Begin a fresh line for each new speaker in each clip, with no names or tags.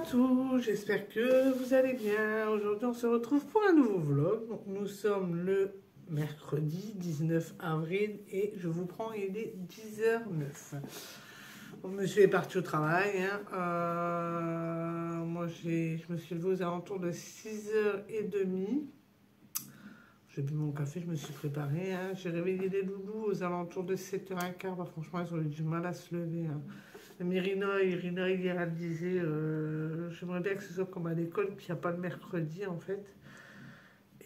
tous, j'espère que vous allez bien. Aujourd'hui on se retrouve pour un nouveau vlog. Donc, nous sommes le mercredi 19 avril et je vous prends, il est 10h09. Bon, monsieur est parti au travail. Moi je me suis levée aux alentours de 6h30. J'ai bu mon café, je me suis préparée. J'ai réveillé les loulous aux alentours de 7h15. Bah, franchement, ils ont eu du mal à se lever. Mais Rina, hier, elle disait j'aimerais bien que ce soit comme à l'école, qu'il n'y a pas le mercredi en fait.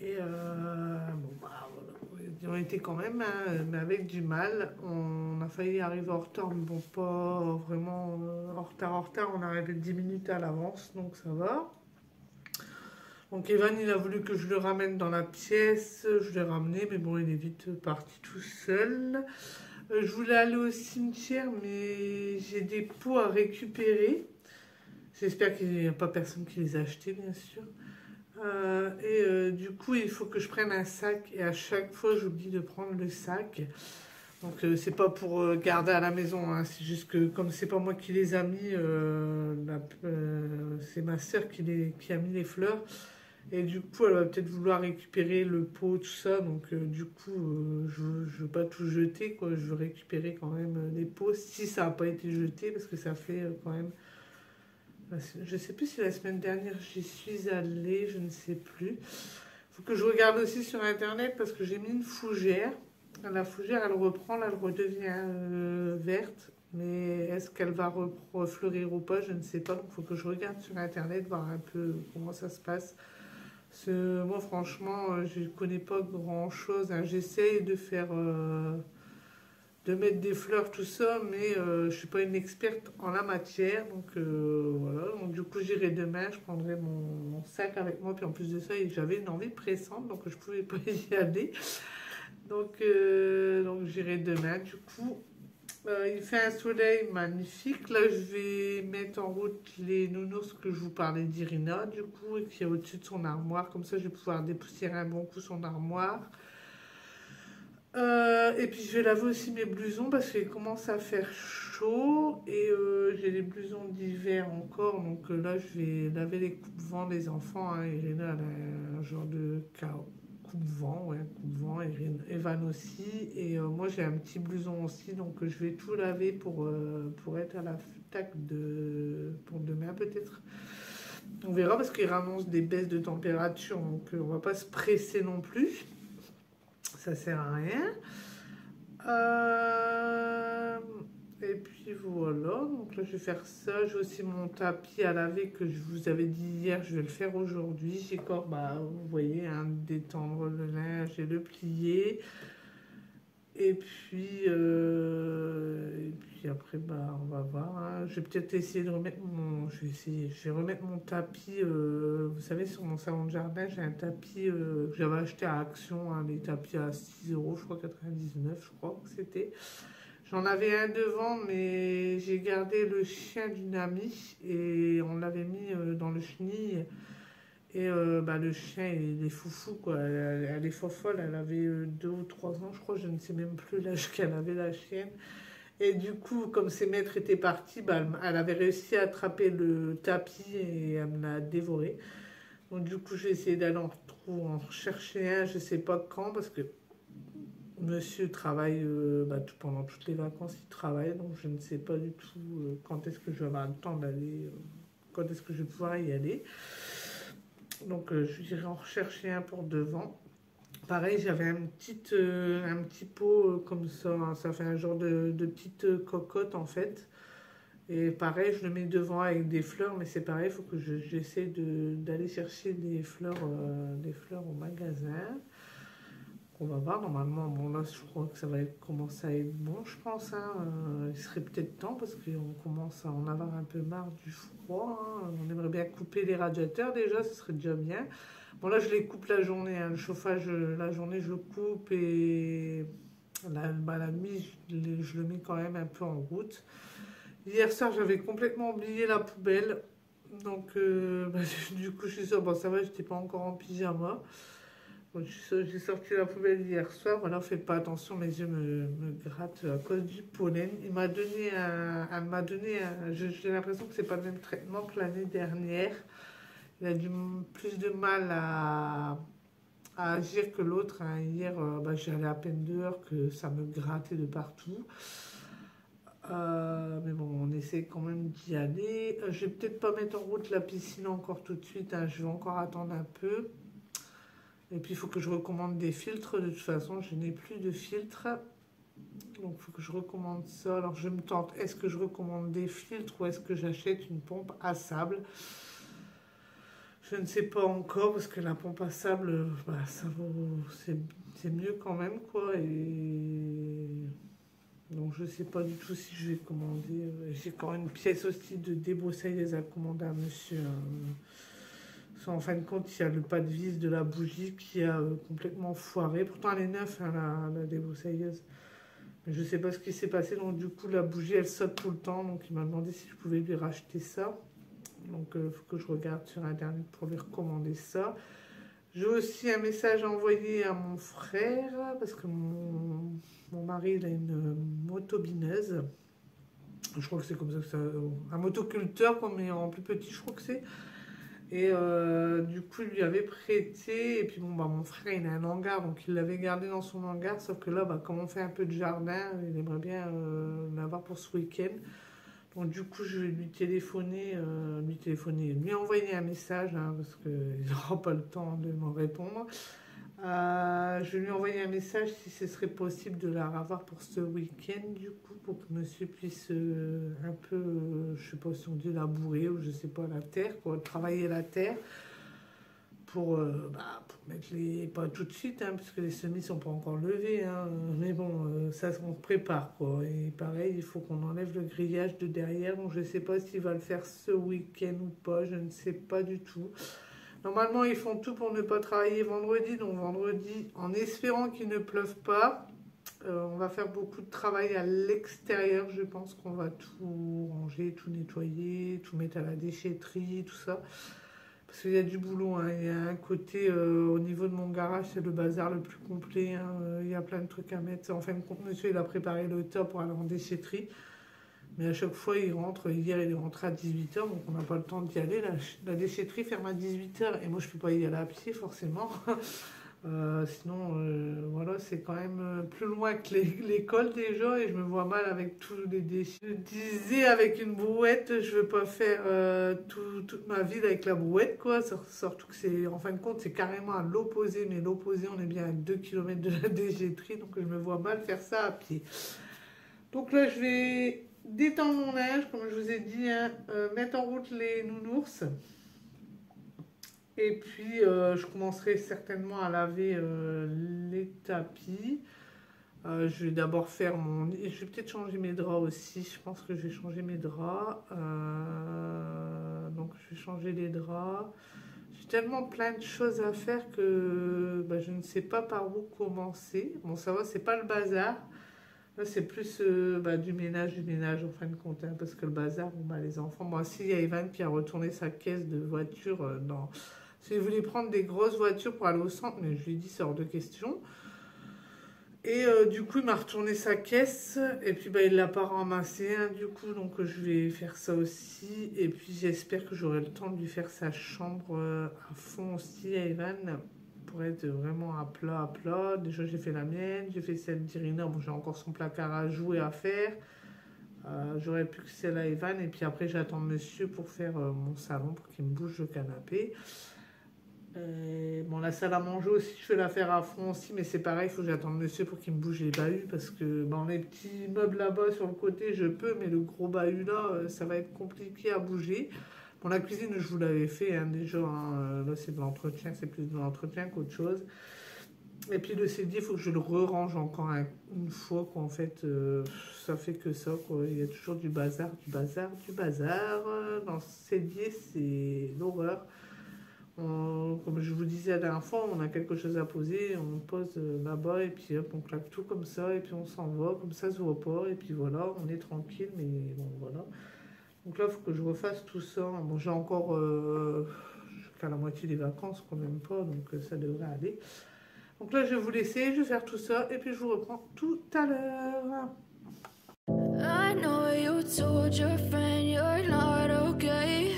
Et bon, bah voilà. Ils ont été quand même, mais avec du mal. On a failli arriver en retard, mais bon, pas vraiment en retard. On est arrivé 10 minutes à l'avance, donc ça va. Donc Evan, il a voulu que je le ramène dans la pièce. Je l'ai ramené, mais bon, il est vite parti tout seul. Je voulais aller au cimetière, mais j'ai des pots à récupérer. J'espère qu'il n'y a pas personne qui les a achetés, bien sûr. Du coup, il faut que je prenne un sac. Et à chaque fois, j'oublie de prendre le sac. Donc, c'est pas pour garder à la maison. C'est juste que, comme c'est pas moi qui les a mis, c'est ma soeur qui a mis les fleurs. Et du coup, elle va peut-être vouloir récupérer le pot, tout ça. Donc, du coup, je ne veux pas tout jeter, quoi. Je veux récupérer quand même les pots, si ça n'a pas été jeté, parce que ça fait quand même... Je ne sais plus si la semaine dernière, j'y suis allée, je ne sais plus. Il faut que je regarde aussi sur Internet, parce que j'ai mis une fougère. La fougère, elle reprend, là, elle redevient verte. Mais est-ce qu'elle va refleurir ou pas, je ne sais pas. Donc, il faut que je regarde sur Internet, voir un peu comment ça se passe. Moi, franchement, je ne connais pas grand-chose. J'essaye de faire, de mettre des fleurs, tout ça, mais je ne suis pas une experte en la matière. Donc, voilà. Donc, du coup, j'irai demain, je prendrai mon sac avec moi. Puis, en plus de ça, j'avais une envie pressante, donc je ne pouvais pas y aller. Donc j'irai demain. Du coup, il fait un soleil magnifique. Là, je vais mettre en route les nounours que je vous parlais d'Irina, du coup, qui est au-dessus de son armoire. Comme ça, je vais pouvoir dépoussiérer un bon coup son armoire. Et puis, je vais laver aussi mes blousons parce qu'il commence à faire chaud. Et j'ai les blousons d'hiver encore. Donc là, je vais laver les coupe-vents des enfants. Irina, elle a un genre de chaos. Coupe-vent, ouais, coupe-vent, et Evan aussi. Et moi, j'ai un petit blouson aussi, donc je vais tout laver pour être à la pour demain peut-être. On verra parce qu'il annonce des baisses de température, donc on va pas se presser non plus. Ça sert à rien. Et puis voilà, donc là je vais faire ça. J'ai aussi mon tapis à laver que je vous avais dit hier, je vais le faire aujourd'hui. J'ai encore, vous voyez, détendre le linge et le plier. Et puis après, on va voir. Je vais peut-être essayer de remettre je vais remettre mon tapis. Vous savez, sur mon salon de jardin, j'ai un tapis que j'avais acheté à Action, des tapis à 6 euros, je crois, 99, je crois que c'était. J'en avais un devant, mais j'ai gardé le chien d'une amie et on l'avait mis dans le chenil. Et le chien, il est foufou, quoi. Elle est fofolle, elle avait 2 ou 3 ans, je crois, je ne sais même plus l'âge qu'elle avait, la chienne. Et du coup, comme ses maîtres étaient partis, elle avait réussi à attraper le tapis et elle me l'a dévoré. Donc du coup, j'ai essayé d'aller en chercher un, je ne sais pas quand, parce que monsieur travaille pendant toutes les vacances, il travaille, donc je ne sais pas du tout quand est-ce que je vais avoir le temps d'aller, quand est-ce que je vais pouvoir y aller. Donc j'irai en rechercher un pour devant. Pareil, j'avais un petit pot comme ça, ça fait un genre de petite cocotte en fait. Et pareil, je le mets devant avec des fleurs, mais c'est pareil, il faut que j'essaie d'aller chercher des fleurs au magasin. On va voir, normalement, bon là je crois que ça va commencer à être bon, je pense. Il serait peut-être temps parce qu'on commence à en avoir un peu marre du froid. On aimerait bien couper les radiateurs déjà, ce serait déjà bien. Bon là je les coupe la journée, le chauffage la journée je coupe et la nuit je le mets quand même un peu en route. Hier soir j'avais complètement oublié la poubelle, donc du coup je suis sûre, bon ça va, j'étais pas encore en pyjama. J'ai sorti la poubelle hier soir. Voilà, faites pas attention, mes yeux me grattent à cause du pollen. Elle m'a donné j'ai l'impression que c'est pas le même traitement que l'année dernière. Il a plus de mal à agir que l'autre, hein. Hier, j'y allais à peine dehors que ça me grattait de partout. Mais bon, on essaie quand même d'y aller. Je vais peut-être pas mettre en route la piscine encore tout de suite, hein. Je vais encore attendre un peu. Et puis il faut que je recommande des filtres. De toute façon, je n'ai plus de filtres. Donc il faut que je recommande ça. Alors je me tente. Est-ce que je recommande des filtres ou est-ce que j'achète une pompe à sable? Je ne sais pas encore parce que la pompe à sable, ça vaut, c'est mieux quand même, quoi. Et donc je ne sais pas du tout si je vais commander. J'ai quand même une pièce aussi de débroussailleuse à commander à monsieur. En fin de compte, il y a le pas de vis de la bougie qui a complètement foiré. Pourtant, elle est neuve, hein, la débroussailleuse. Mais je ne sais pas ce qui s'est passé. Donc, du coup, la bougie, elle saute tout le temps. Donc, il m'a demandé si je pouvais lui racheter ça. Donc, il faut que je regarde sur Internet pour lui recommander ça. J'ai aussi un message à envoyer à mon frère. Parce que mon mari, il a une motobineuse. Je crois que c'est comme ça que ça... Un motoculteur, mais en plus petit, je crois que c'est... Et du coup, il lui avait prêté. Et puis, bon, mon frère, il a un hangar. Donc, il l'avait gardé dans son hangar. Sauf que là, comme on fait un peu de jardin, il aimerait bien l'avoir pour ce week-end. Donc, du coup, je vais lui lui envoyer un message. Hein, parce qu'il n'aura pas le temps de m'en répondre. Je vais lui envoyer un message si ce serait possible de la revoir pour ce week-end, du coup, pour que monsieur puisse un peu, je sais pas si on dit labourer ou je sais pas, la terre, quoi, travailler la terre pour mettre les, pas tout de suite, hein, parce que les semis sont pas encore levés, hein, mais bon, ça on prépare, quoi. Et pareil, il faut qu'on enlève le grillage de derrière, donc je sais pas s'il va le faire ce week-end ou pas, je ne sais pas du tout. Normalement, ils font tout pour ne pas travailler vendredi. Donc vendredi, en espérant qu'il ne pleuve pas, on va faire beaucoup de travail à l'extérieur. Je pense qu'on va tout ranger, tout nettoyer, tout mettre à la déchetterie, tout ça. Parce qu'il y a du boulot, hein. Il y a un côté, au niveau de mon garage, c'est le bazar le plus complet, hein. Il y a plein de trucs à mettre. En fin de compte, monsieur, il a préparé le top pour aller en déchetterie. Mais à chaque fois, il rentre. Hier, il est rentré à 18h, donc on n'a pas le temps d'y aller. La déchetterie ferme à 18h, et moi, je ne peux pas y aller à pied, forcément. Sinon, voilà, c'est quand même plus loin que l'école déjà, et je me vois mal avec tous les déchets. Je disais, avec une brouette, je ne veux pas faire toute ma ville avec la brouette, quoi. Surtout que c'est, en fin de compte, c'est carrément à l'opposé, mais l'opposé, on est bien à 2 km de la déchetterie, donc je me vois mal faire ça à pied. Donc là, je vais détendre mon linge, comme je vous ai dit, hein, mettre en route les nounours. Et puis, je commencerai certainement à laver les tapis. Je vais d'abord faire mon lit. Je vais peut-être changer mes draps aussi. Je pense que je vais changer mes draps. Donc, je vais changer les draps. J'ai tellement plein de choses à faire que je ne sais pas par où commencer. Bon, ça va, c'est pas le bazar. Là, c'est plus du ménage en fin de compte, hein, parce que le bazar, les enfants. Moi, aussi, il y a Evan qui a retourné sa caisse de voiture dans. Il voulait prendre des grosses voitures pour aller au centre, mais je lui ai dit, c'est hors de question. Et du coup, il m'a retourné sa caisse, et puis il ne l'a pas ramassé, hein, du coup, donc je vais faire ça aussi. Et puis, j'espère que j'aurai le temps de lui faire sa chambre à fond aussi à Evan, pour être vraiment à plat. Déjà, j'ai fait la mienne, j'ai fait celle d'Irina. Bon, j'ai encore son placard à jouer à faire. J'aurais pu que celle à Evan. Et puis après, j'attends monsieur pour faire mon salon, pour qu'il me bouge le canapé. Bon, la salle à manger aussi, je vais la faire à fond aussi. Mais c'est pareil, il faut que j'attende monsieur pour qu'il me bouge les bahuts. Parce que les petits meubles là-bas sur le côté, je peux. Mais le gros bahut là, ça va être compliqué à bouger. Bon, la cuisine, je vous l'avais fait hein, déjà. Hein, là, c'est de l'entretien, c'est plus de l'entretien qu'autre chose. Et puis le CD, il faut que je le re-range encore une fois, quoi. En fait, ça fait que ça, quoi. Il y a toujours du bazar. Dans ce CD, c'est l'horreur. Comme je vous disais la dernière fois, on a quelque chose à poser, on pose là-bas, et puis hop, on claque tout comme ça, et puis on s'en va, comme ça, ça se voit pas, et puis voilà, on est tranquille, mais bon, voilà. Donc là, il faut que je refasse tout ça. Bon, j'ai encore jusqu'à la moitié des vacances, quand même pas, donc ça devrait aller. Donc là, je vais vous laisser, je vais faire tout ça et puis je vous reprends tout à l'heure.
I know you told your friend you're not okay.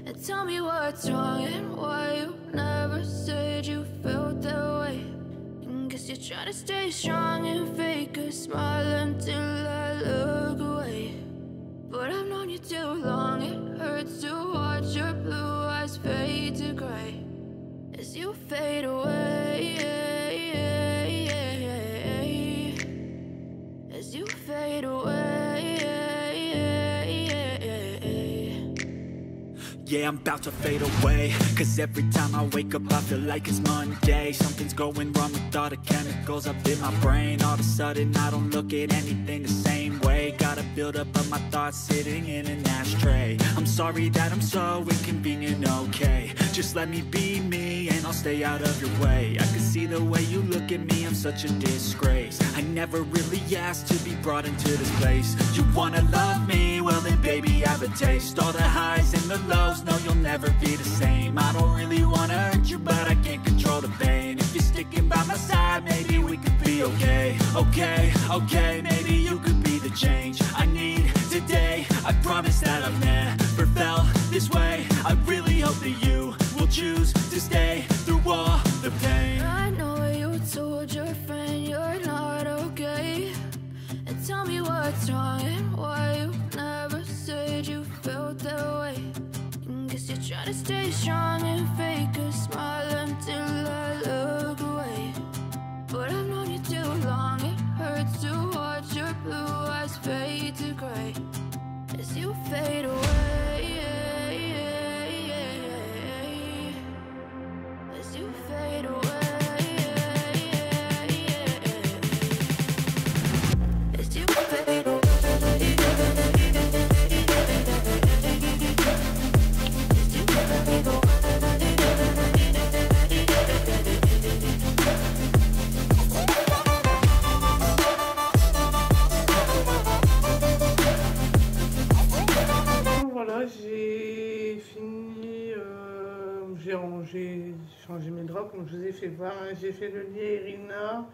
And tell me what's wrong and why you never said you felt that way. And guess you're trying to stay strong and fake a smile until I look away. But I've known you too long, it hurts to watch your blue eyes fade to gray as you fade away. As you fade away.
Yeah, I'm about to fade away, cause every time I wake up I feel like it's Monday. Something's going wrong with all the chemicals up in my brain. All of a sudden I don't look at anything the same way. Gotta build up of my thoughts sitting in an ashtray. I'm sorry that I'm so inconvenient, okay. Just let me be me and I'll stay out of your way. I can see the way you look at me, I'm such a disgrace. I never really asked to be brought into this place. You wanna love me? Well then baby have a taste. All the highs and the lows, no you'll never be the same. I don't really wanna hurt you but I can't control the pain. If you're sticking by my side maybe we could be okay. Okay, maybe you could be the change I need today. I promise that I've never felt this way. I really hope that you will choose to stay through all the pain.
I know you told your friend you're not okay. And tell me what's wrong and why you never said you felt that way. And guess you're trying to stay strong and fake a smile until I look away. But I've known you too long, it hurts to watch your blue eyes fade to gray as you fade away. As you fade away. As you fade away.
Voilà, j'ai fini, j'ai rangé, changé mes draps comme je vous ai fait voir. J'ai fait le lit à Irina.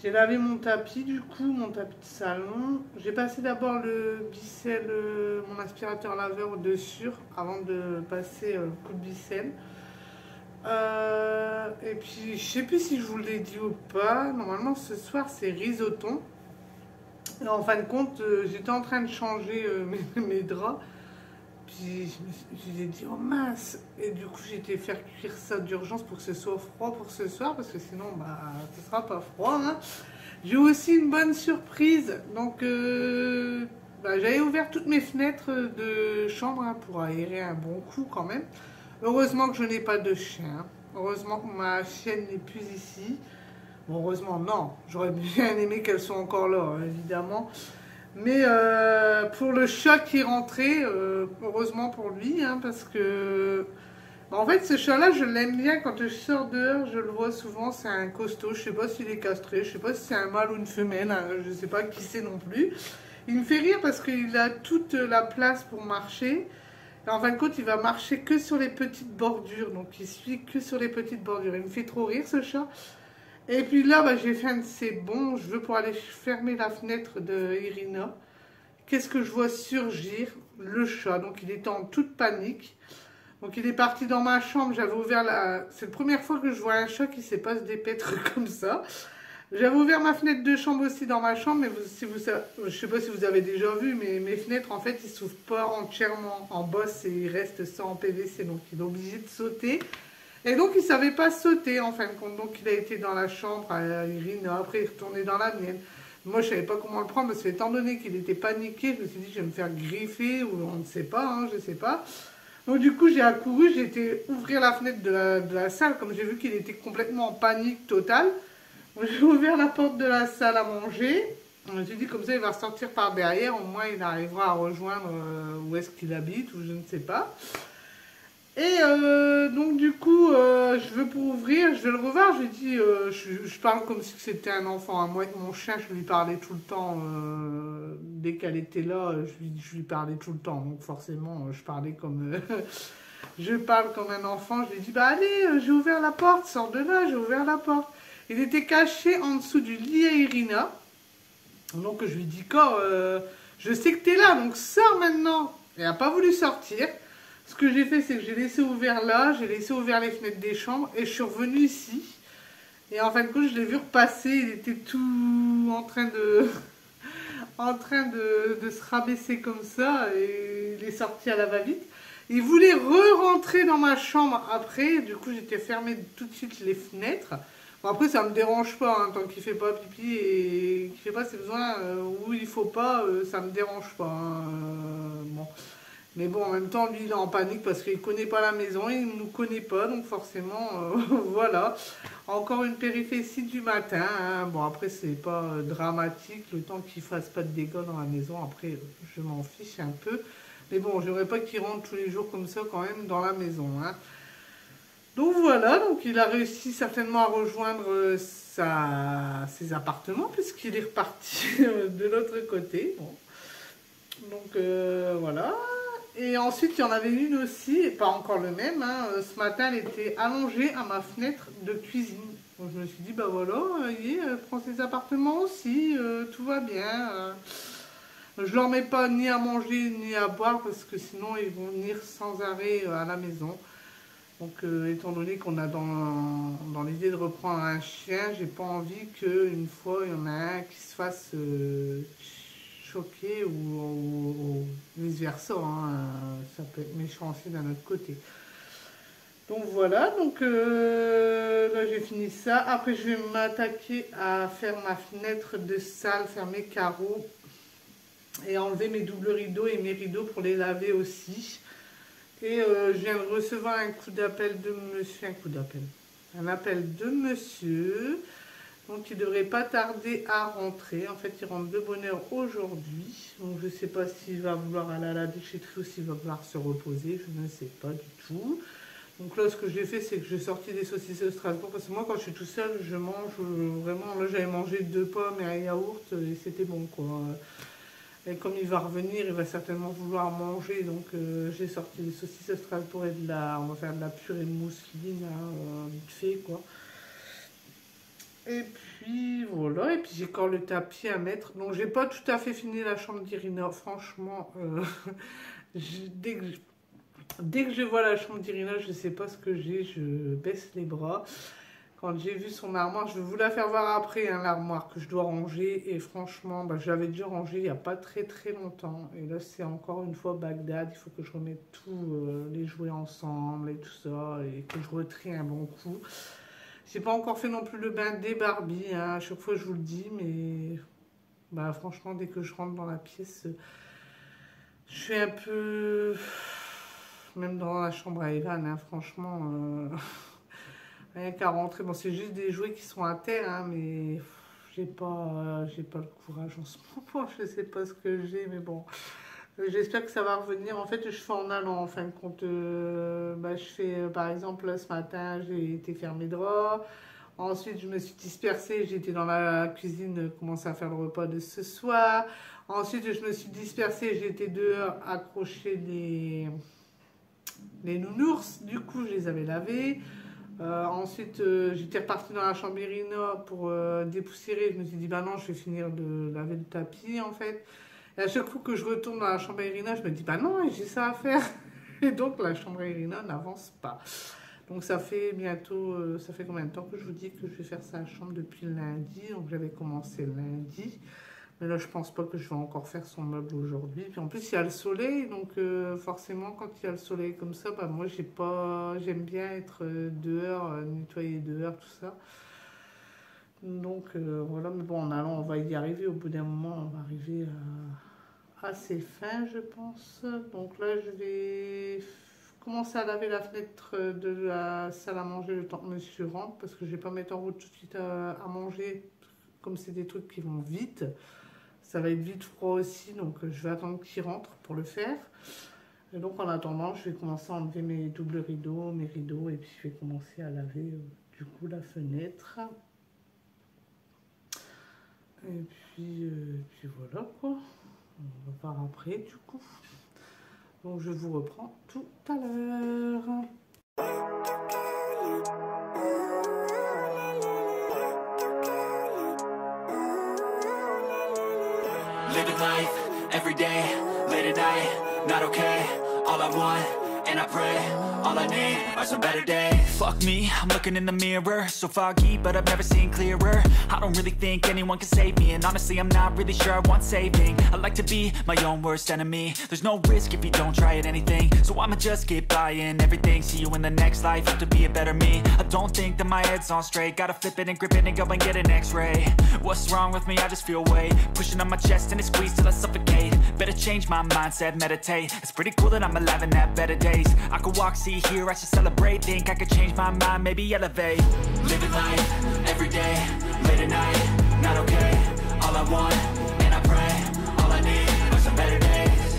J'ai lavé mon tapis du coup, mon tapis de salon. J'ai passé d'abord le Bicel, mon aspirateur laveur au-dessus avant de passer le coup de Bicel. Et puis je sais plus si je vous l'ai dit ou pas. Normalement ce soir c'est risotton. Et en fin de compte, j'étais en train de changer mes draps. Puis j'ai dit oh mince, et du coup j'ai été faire cuire ça d'urgence pour que ce soit froid pour ce soir parce que sinon bah ce sera pas froid hein. J'ai aussi une bonne surprise, donc j'avais ouvert toutes mes fenêtres de chambre hein, pour aérer un bon coup quand même. Heureusement que je n'ai pas de chien, heureusement que ma chienne n'est plus ici. Bon, heureusement non, j'aurais bien aimé qu'elle soit encore là évidemment. Mais pour le chat qui est rentré, heureusement pour lui, hein, parce que... En fait, ce chat-là, je l'aime bien. Quand je sors dehors, je le vois souvent, c'est un costaud. Je sais pas s'il est castré, je sais pas si c'est un mâle ou une femelle, hein, je sais pas qui c'est non plus. Il me fait rire parce qu'il a toute la place pour marcher. Et en fin de compte, il va marcher que sur les petites bordures. Donc, il suit que sur les petites bordures. Il me fait trop rire, ce chat. Et puis là, j'ai fait un de ces bons. Je veux pour aller fermer la fenêtre de Irina. Qu'est-ce que je vois surgir? Le chat. Donc, il était en toute panique. Donc, il est parti dans ma chambre. J'avais ouvert la... C'est la première fois que je vois un chat qui ne sait pas se dépêtre comme ça. J'avais ouvert ma fenêtre de chambre aussi dans ma chambre. Mais je ne sais pas si vous avez déjà vu, mais mes fenêtres, en fait, ils ne s'ouvrent pas entièrement en bosse et ils restent ça en PVC. Donc, il est obligé de sauter. Et donc, il ne savait pas sauter, en fin de compte. Donc, il a été dans la chambre à Irina. Après, il est retourné dans la mienne. Moi, je ne savais pas comment le prendre. Parce que, étant donné qu'il était paniqué, je me suis dit, je vais me faire griffer. Ou on ne sait pas, hein, je ne sais pas. Donc, du coup, j'ai accouru. J'ai été ouvrir la fenêtre de la salle. Comme j'ai vu qu'il était complètement en panique totale. J'ai ouvert la porte de la salle à manger. Je me suis dit, comme ça, il va ressortir par derrière. Au moins, il arrivera à rejoindre où est-ce qu'il habite. Ou je ne sais pas. Et donc du coup, je veux pour ouvrir, je vais le revoir, je lui dis, je parle comme si c'était un enfant. Hein. Moi avec mon chien, je lui parlais tout le temps, dès qu'elle était là, je lui parlais tout le temps. Donc forcément, je parlais comme, Je parle comme un enfant, je lui dis, bah allez, j'ai ouvert la porte, sors de là, j'ai ouvert la porte. Il était caché en dessous du lit à Irina. Donc je lui dis, je sais que t'es là, donc sors maintenant. Il n'a pas voulu sortir. Ce que j'ai fait, c'est que j'ai laissé ouvert là, j'ai laissé ouvert les fenêtres des chambres et je suis revenue ici. Et en fin de compte, je l'ai vu repasser, il était tout en train de se rabaisser comme ça et il est sorti à la va-vite. Il voulait re-rentrer dans ma chambre après, du coup j'étais fermé tout de suite les fenêtres. Bon, après ça me dérange pas, hein, tant qu'il fait pas pipi et qu'il fait pas ses besoins où il faut pas, ça me dérange pas. Hein, bon. Mais bon, en même temps, lui, il est en panique parce qu'il connaît pas la maison, il ne nous connaît pas, donc forcément, voilà. Encore une péripétie du matin. Hein. Bon, après, c'est pas dramatique, le temps qu'il fasse pas de dégâts dans la maison. Après, je m'en fiche un peu. Mais bon, j'aimerais pas qu'il rentre tous les jours comme ça quand même dans la maison. Hein. Donc voilà, donc il a réussi certainement à rejoindre ses appartements puisqu'il est reparti de l'autre côté. Bon. Donc voilà. Et ensuite, il y en avait une aussi, et pas encore le même. Hein. Ce matin, elle était allongée à ma fenêtre de cuisine. Donc je me suis dit, bah voilà, elle prend ses appartements aussi, tout va bien. Je leur mets pas ni à manger ni à boire parce que sinon ils vont venir sans arrêt à la maison. Donc étant donné qu'on a dans l'idée de reprendre un chien, j'ai pas envie qu'une fois il y en a un qui se fasse choquer ou vice versa. Hein. Ça peut être méchant aussi d'un autre côté. Donc voilà, donc là j'ai fini ça. Après je vais m'attaquer à faire ma fenêtre de salle, faire mes carreaux. Et enlever mes doubles rideaux et mes rideaux pour les laver aussi. Et je viens de recevoir un coup d'appel de monsieur, un appel de monsieur. Donc il ne devrait pas tarder à rentrer. En fait, il rentre de bonne heure aujourd'hui. Donc je ne sais pas s'il va vouloir aller à la déchetterie ou s'il va vouloir se reposer. Je ne sais pas du tout. Donc là, ce que j'ai fait, c'est que j'ai sorti des saucisses de Strasbourg. Parce que moi, quand je suis tout seul, je mange vraiment... Là, j'avais mangé 2 pommes et un yaourt et c'était bon, quoi. Et comme il va revenir, il va certainement vouloir manger. Donc j'ai sorti des saucisses à Strasbourg et on va faire de la purée de mousseline, hein, vite fait quoi. Et puis voilà, et puis j'ai encore le tapis à mettre. Donc j'ai pas tout à fait fini la chambre d'Irina. Franchement, dès que je vois la chambre d'Irina, je sais pas ce que j'ai, je baisse les bras. Quand j'ai vu son armoire, je vais vous la faire voir après, hein, l'armoire que je dois ranger. Et franchement, bah, je l'avais déjà rangée il n'y a pas très longtemps. Et là, c'est encore une fois Bagdad. Il faut que je remette tous les jouets ensemble et tout ça. Et que je retrie un bon coup. J'ai pas encore fait non plus le bain des Barbie. Hein, à chaque fois, je vous le dis. Mais bah, franchement, dès que je rentre dans la pièce, je suis un peu... Même dans la chambre à Evan, hein, franchement... Rien qu'à rentrer, bon c'est juste des jouets qui sont à terre, hein, mais j'ai pas le courage en ce moment, je sais pas ce que j'ai, mais bon, j'espère que ça va revenir. En fait, je fais en allant, en fin de compte, bah, je fais, par exemple, là, ce matin, j'ai été faire mes draps, ensuite je me suis dispersée, j'étais dans la cuisine, commencer à faire le repas de ce soir, ensuite je me suis dispersée, j'étais dehors, accrocher les nounours, du coup je les avais lavés. Ensuite, j'étais repartie dans la chambre Irina pour dépoussiérer. Je me suis dit, bah non, je vais finir de laver le tapis, en fait. Et à chaque fois que je retourne dans la chambre Irina, je me dis, bah non, j'ai ça à faire. Et donc, la chambre Irina n'avance pas. Donc, ça fait bientôt, ça fait combien de temps que je vous dis que je vais faire sa chambre depuis lundi. Donc, j'avais commencé lundi. Mais là, je pense pas que je vais encore faire son meuble aujourd'hui. Puis en plus, il y a le soleil. Donc, forcément, quand il y a le soleil comme ça, bah, moi, j'aime bien être dehors, nettoyer dehors, tout ça. Donc, voilà. Mais bon, en allant, on va y arriver. Au bout d'un moment, on va arriver à ses fins, je pense. Donc là, je vais commencer à laver la fenêtre de la salle à manger le temps que monsieur rentre. Parce que je vais pas mettre en route tout de suite à manger. Comme c'est des trucs qui vont vite. Ça va être vite froid aussi, donc je vais attendre qu'il rentre pour le faire. Et donc en attendant, je vais commencer à enlever mes doubles rideaux, mes rideaux, et puis je vais commencer à laver du coup la fenêtre. Et puis voilà quoi. On va voir après du coup. Donc je vous reprends tout à l'heure.
Living life, every day, late at night, not okay. All I want, and I pray, all I need are some better days. Fuck me, I'm looking in the mirror, so foggy, but I've never seen clearer. I don't really think anyone can save me, and honestly I'm not really sure I want saving. I like to be my own worst enemy. There's no risk if you don't try at anything, so I'ma just keep buying everything. See you in the next life, have to be a better me. I don't think that my head's on straight, gotta flip it and grip it and go and get an x-ray. What's wrong with me? I just feel weight pushing on my chest and it squeezes till I suffocate. Better change my mindset, meditate. It's pretty cool that I'm alive and have better days. I could walk, see, hear, I should celebrate. Think I could change my mind, maybe elevate. Living life, every day, late at night, not okay. All I want, and I pray, all I need are some better days.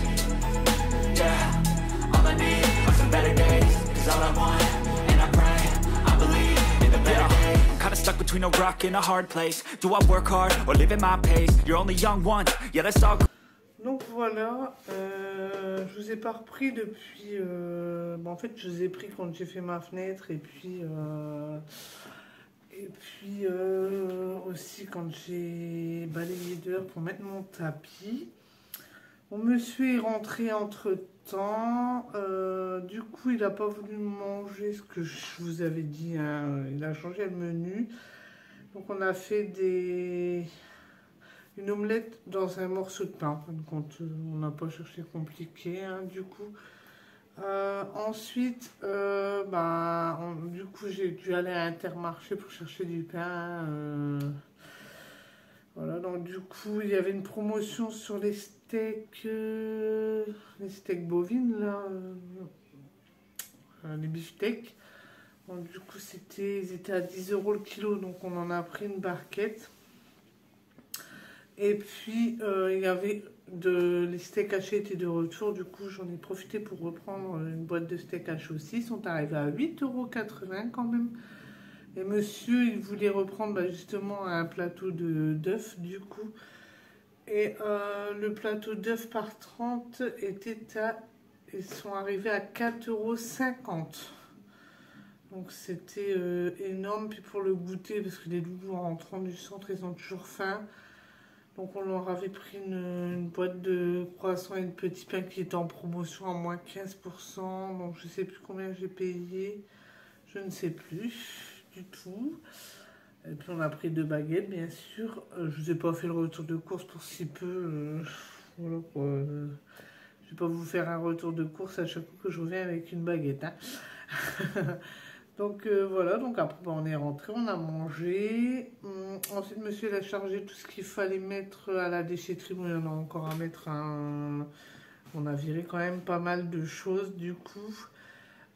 Yeah, all I need are some better days. Cause all I want, and I pray, I believe in the better days. I'm kinda stuck between a rock and a hard place. Do I work hard or live at my pace? You're only young once, yeah that's all.
Donc voilà, je vous ai pas repris depuis, en fait je vous ai pris quand j'ai fait ma fenêtre et puis aussi quand j'ai balayé dehors pour mettre mon tapis. Mon monsieur est rentré entre temps, du coup il n'a pas voulu manger ce que je vous avais dit, hein. Il a changé le menu, donc on a fait une omelette dans un morceau de pain. En fin de compte, on n'a pas cherché compliqué, hein, du coup. Ensuite, du coup, j'ai dû aller à Intermarché pour chercher du pain. Voilà, donc du coup, il y avait une promotion sur les steaks bovines, là, les beefsteaks. Donc du coup, ils étaient à 10 € le kilo, donc on en a pris une barquette. Et puis, il y avait les steaks hachés étaient de retour. Du coup, j'en ai profité pour reprendre une boîte de steaks hachés aussi. Ils sont arrivés à 8,80 € quand même. Et monsieur, il voulait reprendre justement un plateau d'œufs, du coup. Et le plateau d'œufs par 30 ils sont arrivés à 4,50 €. Donc c'était énorme. Puis pour le goûter, parce que les loulous en rentrant du centre, ils ont toujours faim. Donc on leur avait pris une boîte de croissants et de petits pains qui était en promotion à moins 15%. Donc je ne sais plus combien j'ai payé. Je ne sais plus du tout. Et puis on a pris 2 baguettes, bien sûr. Je ne vous ai pas fait le retour de course pour si peu. Voilà quoi. Je ne vais pas vous faire un retour de course à chaque fois que je reviens avec une baguette, hein. Donc voilà, donc après on est rentré, on a mangé. Ensuite monsieur il a chargé tout ce qu'il fallait mettre à la déchetterie. Bon, il y en a encore à mettre. On a viré quand même pas mal de choses du coup.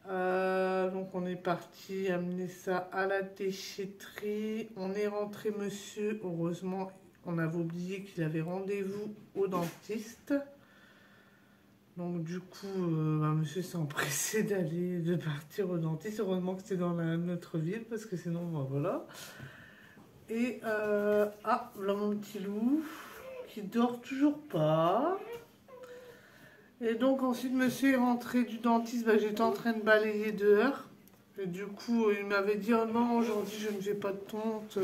Donc on est parti amener ça à la déchetterie. On est rentré monsieur, heureusement on avait oublié qu'il avait rendez-vous au dentiste. Donc du coup, monsieur s'est empressé de partir au dentiste. Heureusement que c'est dans notre ville, parce que sinon, voilà. Et là mon petit loup, qui dort toujours pas. Et donc ensuite, monsieur est rentré du dentiste. J'étais en train de balayer dehors. Et du coup, il m'avait dit, oh non, aujourd'hui je ne fais pas de tonte.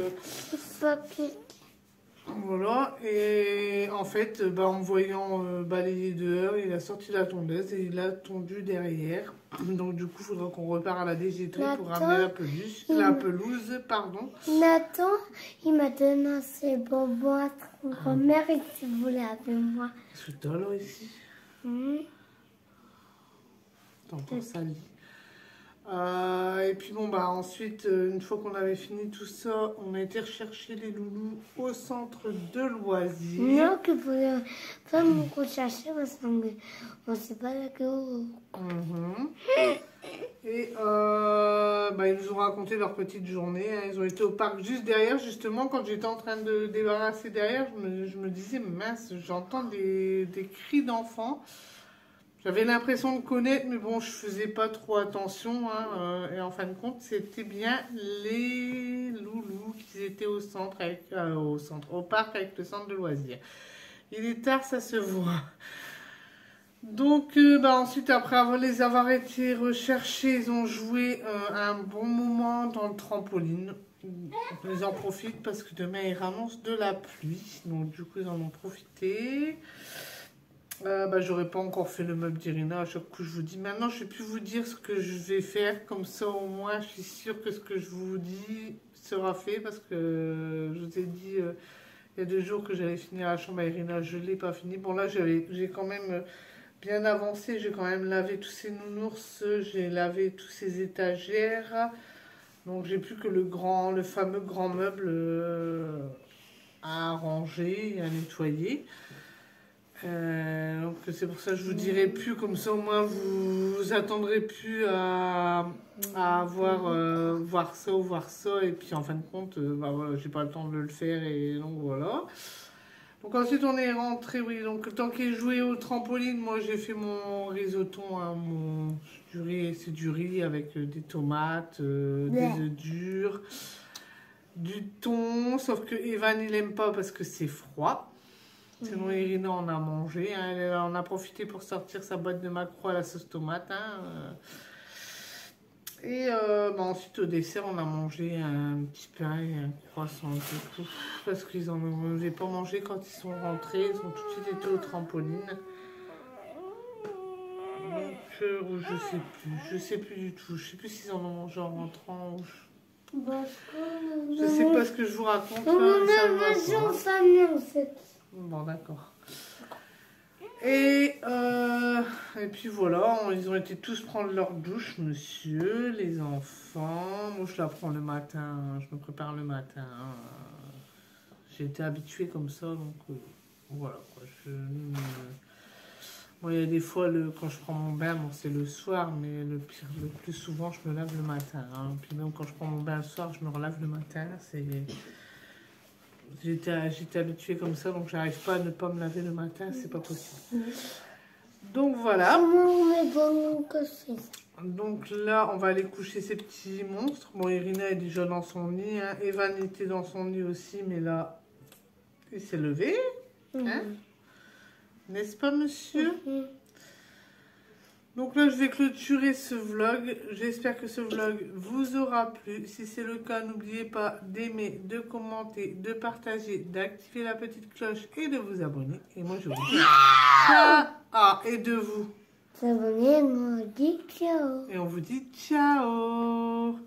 Voilà, et en fait, en me voyant balayer dehors, il a sorti la tondeuse et il a tondu derrière. Donc du coup, il faudra qu'on repart à la déchetterie pour ramener la pelouse, pardon.
Nathan, il m'a donné ses bonbons à ton grand-mère et tu voulais avec moi.
C'est là ici. T'as encore sali. Et puis ensuite, une fois qu'on avait fini tout ça, on a été rechercher les loulous au centre de loisirs.
Non, que pour pas me rechercher parce qu'on ne sait pas d'accord.
Et ils nous ont raconté leur petite journée. Hein. Ils ont été au parc juste derrière, justement, quand j'étais en train de débarrasser derrière, je me disais, mince, j'entends des cris d'enfants. J'avais l'impression de connaître, mais bon, je faisais pas trop attention. Hein, et en fin de compte, c'était bien les loulous qui étaient au parc avec le centre de loisirs. Il est tard, ça se voit. Donc, ensuite, après les avoir été recherchés, ils ont joué un bon moment dans le trampoline. Ils en profitent parce que demain, ils annoncent de la pluie. Donc, du coup, ils en ont profité. J'aurais pas encore fait le meuble d'Irina. À chaque coup, je vous dis. Maintenant, je ne vais plus vous dire ce que je vais faire. Comme ça, au moins, je suis sûre que ce que je vous dis sera fait. Parce que je vous ai dit, il y a 2 jours que j'allais finir la chambre à Irina. Je ne l'ai pas fini. Bon, là, j'ai quand même bien avancé. J'ai quand même lavé tous ces nounours. J'ai lavé tous ces étagères. Donc, j'ai plus que le fameux grand meuble à ranger et à nettoyer. Donc c'est pour ça que je vous dirai plus, comme ça au moins vous attendrez plus à voir ça ou voir ça, et puis en fin de compte voilà, j'ai pas le temps de le faire, et donc voilà. Donc ensuite on est rentré, oui, donc tant qu'il joué au trampoline, moi j'ai fait mon risotto, hein, c'est du riz avec des tomates, des œufs durs, du thon, sauf que Evan il aime pas parce que c'est froid. Sinon, Irina en a mangé. Hein. Elle en a profité pour sortir sa boîte de maquereau à la sauce tomate. Hein. Et ensuite, au dessert, on a mangé un petit pain et un croissant. Tout, parce qu'ils n'en avaient pas mangé quand ils sont rentrés. Ils ont tout de suite été au trampoline. Donc, je sais plus. Je sais plus du tout. Je sais plus s'ils en ont mangé en rentrant. Je sais pas ce que je vous raconte. Bon, d'accord. Et puis voilà, ils ont été tous prendre leur douche, monsieur, les enfants. Moi, je la prends le matin, je me prépare le matin. J'ai été habituée comme ça, donc voilà. Quoi. Moi, il y a des fois, quand je prends mon bain, bon, c'est le soir, mais le plus souvent, je me lave le matin. Hein. Puis même quand je prends mon bain le soir, je me relave le matin. J'étais habituée comme ça, donc j'arrive pas à ne pas me laver le matin, c'est pas possible. Donc voilà. Donc là, on va aller coucher ces petits monstres. Bon, Irina est déjà dans son lit, hein. Evan était dans son lit aussi, mais là, il s'est levé. Hein? N'est-ce pas, monsieur? Donc là, je vais clôturer ce vlog. J'espère que ce vlog vous aura plu. Si c'est le cas, n'oubliez pas d'aimer, de commenter, de partager, d'activer la petite cloche et de vous abonner. Et moi, je vous dis ciao. Ah, et de vous
s'abonner, on dit ciao.
Et on vous dit ciao.